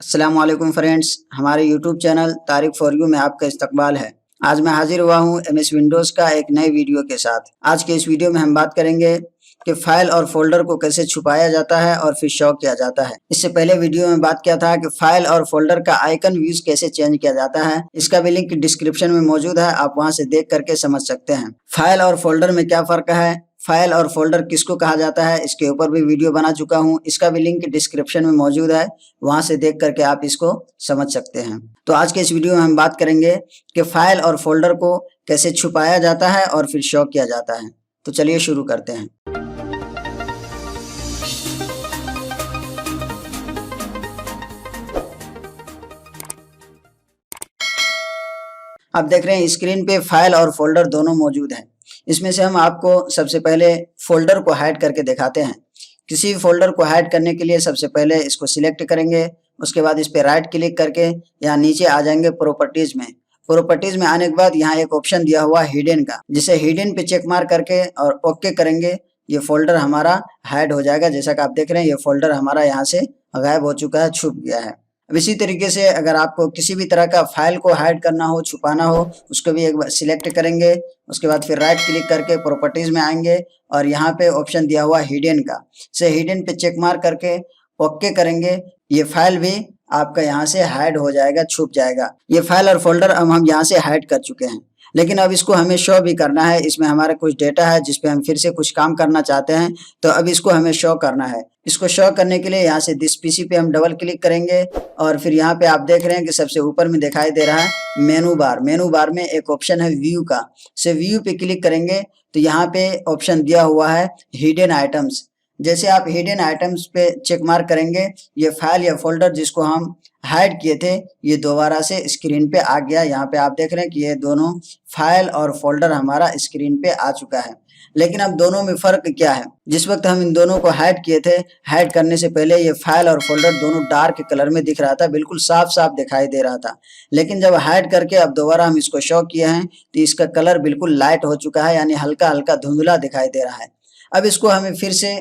अस्सलाम वालेकुम फ्रेंड्स, हमारे YouTube channel Tariq for you में आपका इस्तकबाल है। आज मैं हाजिर हुआ हूँ एमएस विंडोज़ का एक नए वीडियो के साथ। आज के इस वीडियो में हम बात करेंगे कि फाइल और फोल्डर को कैसे छुपाया जाता है और फिर शो किया जाता है। इससे पहले वीडियो में बात किया था कि फाइल और फोल्डर का आइकन व्यूज कैसे चेंज किया जाता है। इसका भी लिंक डिस्क्रिप्शन में मौजूद है, आप वहां से देख करके समझ सकते हैं। फाइल और फोल्डर में क्या फ़र्क है, फाइल और फोल्डर किसको कहा जाता है, इसके ऊपर भी वीडियो बना चुका हूँ। इसका भी लिंक डिस्क्रिप्शन में मौजूद है, वहां से देख करके आप इसको समझ सकते हैं। तो आज के इस वीडियो में हम बात करेंगे कि फाइल और फोल्डर को कैसे छुपाया जाता है और फिर शो किया जाता है। तो चलिए शुरू करते हैं। आप देख रहे हैं स्क्रीन पे फाइल और फोल्डर दोनों मौजूद हैं। इसमें से हम आपको सबसे पहले फोल्डर को हाइड करके दिखाते हैं। किसी भी फोल्डर को हाइड करने के लिए सबसे पहले इसको सिलेक्ट करेंगे, उसके बाद इस पे राइट क्लिक करके यहाँ नीचे आ जाएंगे प्रॉपर्टीज में। प्रॉपर्टीज में आने के बाद यहाँ एक ऑप्शन दिया हुआ हिडन का, जिसे हिडन पे चेक मार करके और ओके करेंगे, ये फोल्डर हमारा हाइड हो जाएगा। जैसा कि आप देख रहे हैं ये फोल्डर हमारा यहाँ से गायब हो चुका है, छुप गया है। अब इसी तरीके से अगर आपको किसी भी तरह का फाइल को हाइड करना हो, छुपाना हो, उसको भी एक बार सिलेक्ट करेंगे, उसके बाद फिर राइट क्लिक करके प्रॉपर्टीज में आएंगे और यहाँ पे ऑप्शन दिया हुआ हिडन का, से हिडन पे चेक मार करके ओके करेंगे, ये फाइल भी आपका यहाँ से हाइड हो जाएगा, छुप जाएगा। ये फाइल और फोल्डर अब हम यहाँ से हाइड कर चुके हैं, लेकिन अब इसको हमें शो भी करना है। इसमें हमारा कुछ डेटा है जिसपे हम फिर से कुछ काम करना चाहते हैं, तो अब इसको हमें शो करना है। इसको शो करने के लिए यहाँ से दिस पीसी पे हम डबल क्लिक करेंगे और फिर यहाँ पे आप देख रहे हैं कि सबसे ऊपर में दिखाई दे रहा है मेनू बार। मेनू बार में एक ऑप्शन है व्यू का, से व्यू पे क्लिक करेंगे तो यहाँ पे ऑप्शन दिया हुआ है हिडन आइटम्स। जैसे आप हिडन आइटम्स पे चेक मार्क करेंगे, ये फाइल या फोल्डर जिसको हम हाइड किए थे ये दोबारा से स्क्रीन पे आ गया। यहाँ पे आप देख रहे हैं कि ये दोनों फाइल और फोल्डर हमारा स्क्रीन पे आ चुका है। लेकिन अब दोनों में फर्क क्या है, जिस वक्त हम इन दोनों को हाइड किए थे, हाइड करने से पहले ये फाइल और फोल्डर दोनों डार्क कलर में दिख रहा था, बिल्कुल साफ साफ दिखाई दे रहा था। लेकिन जब हाइड करके अब दोबारा हम इसको शो किए हैं तो इसका कलर बिल्कुल लाइट हो चुका है, यानी हल्का हल्का धुंधला दिखाई दे रहा है। अब इसको हमें फिर से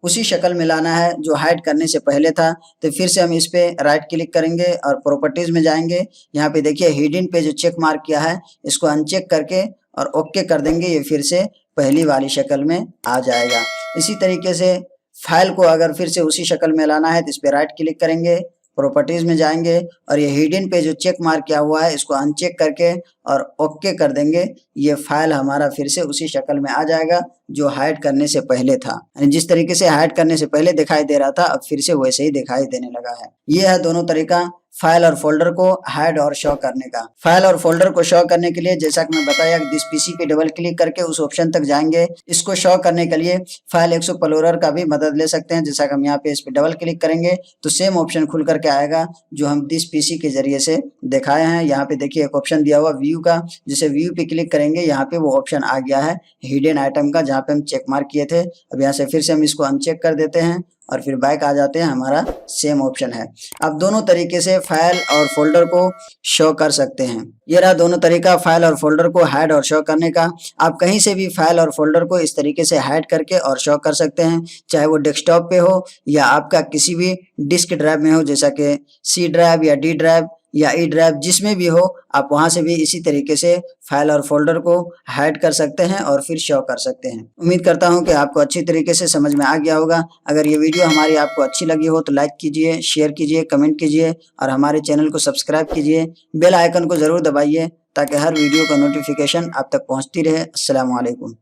उसी शक्ल में लाना है जो हाइड करने से पहले था, तो फिर से हम इस पे राइट क्लिक करेंगे और प्रॉपर्टीज में जाएंगे। यहाँ पे देखिए हिडन पे जो चेक मार्क किया है इसको अनचेक करके और ओके कर देंगे, ये फिर से पहली वाली शक्ल में आ जाएगा। इसी तरीके से फाइल को अगर फिर से उसी शक्ल में लाना है तो इस पे राइट क्लिक करेंगे, प्रॉपर्टीज में जाएंगे और ये हिडन पे जो चेक मार्क किया हुआ है इसको अनचेक करके और ओके कर देंगे, ये फाइल हमारा फिर से उसी शक्ल में आ जाएगा जो हाइड करने से पहले था। यानी जिस तरीके से हाइड करने से पहले दिखाई दे रहा था अब फिर से वैसे ही दिखाई देने लगा है। ये है दोनों तरीका फाइल और फोल्डर को हाइड और शो करने का। फाइल और फोल्डर को शो करने के लिए जैसा कि मैं बताया दिस पीसी पे डबल क्लिक करके उस ऑप्शन तक जाएंगे। इसको शो करने के लिए फाइल एक्सप्लोरर का भी मदद ले सकते हैं। जैसा कि हम यहाँ पे इस पे डबल क्लिक करेंगे तो सेम ऑप्शन खुल करके आएगा जो हम दिस पीसी के जरिए से दिखाए हैं। यहाँ पे देखिए एक ऑप्शन दिया हुआ व्यू का, जिसे व्यू पे क्लिक करेंगे यहाँ पे वो ऑप्शन आ गया है हिडन आइटम का, जहाँ पे हम चेक मार्क किए थे। अब यहाँ से फिर से हम इसको अनचेक कर देते हैं और फिर बैक आ जाते हैं, हमारा सेम ऑप्शन है। अब दोनों तरीके से फाइल और फोल्डर को शो कर सकते हैं। ये रहा दोनों तरीका फाइल और फोल्डर को हाइड और शो करने का। आप कहीं से भी फाइल और फोल्डर को इस तरीके से हाइड करके और शो कर सकते हैं, चाहे वो डेस्कटॉप पे हो या आपका किसी भी डिस्क ड्राइव में हो, जैसा कि सी ड्राइव या डी ड्राइव या ई ड्राइव, जिसमें भी हो आप वहां से भी इसी तरीके से फाइल और फोल्डर को हाइड कर सकते हैं और फिर शो कर सकते हैं। उम्मीद करता हूं कि आपको अच्छी तरीके से समझ में आ गया होगा। अगर ये वीडियो हमारी आपको अच्छी लगी हो तो लाइक कीजिए, शेयर कीजिए, कमेंट कीजिए और हमारे चैनल को सब्सक्राइब कीजिए। बेल आइकन को जरूर दबाइए ताकि हर वीडियो का नोटिफिकेशन आप तक पहुंचती रहे। अस्सलाम वालेकुम।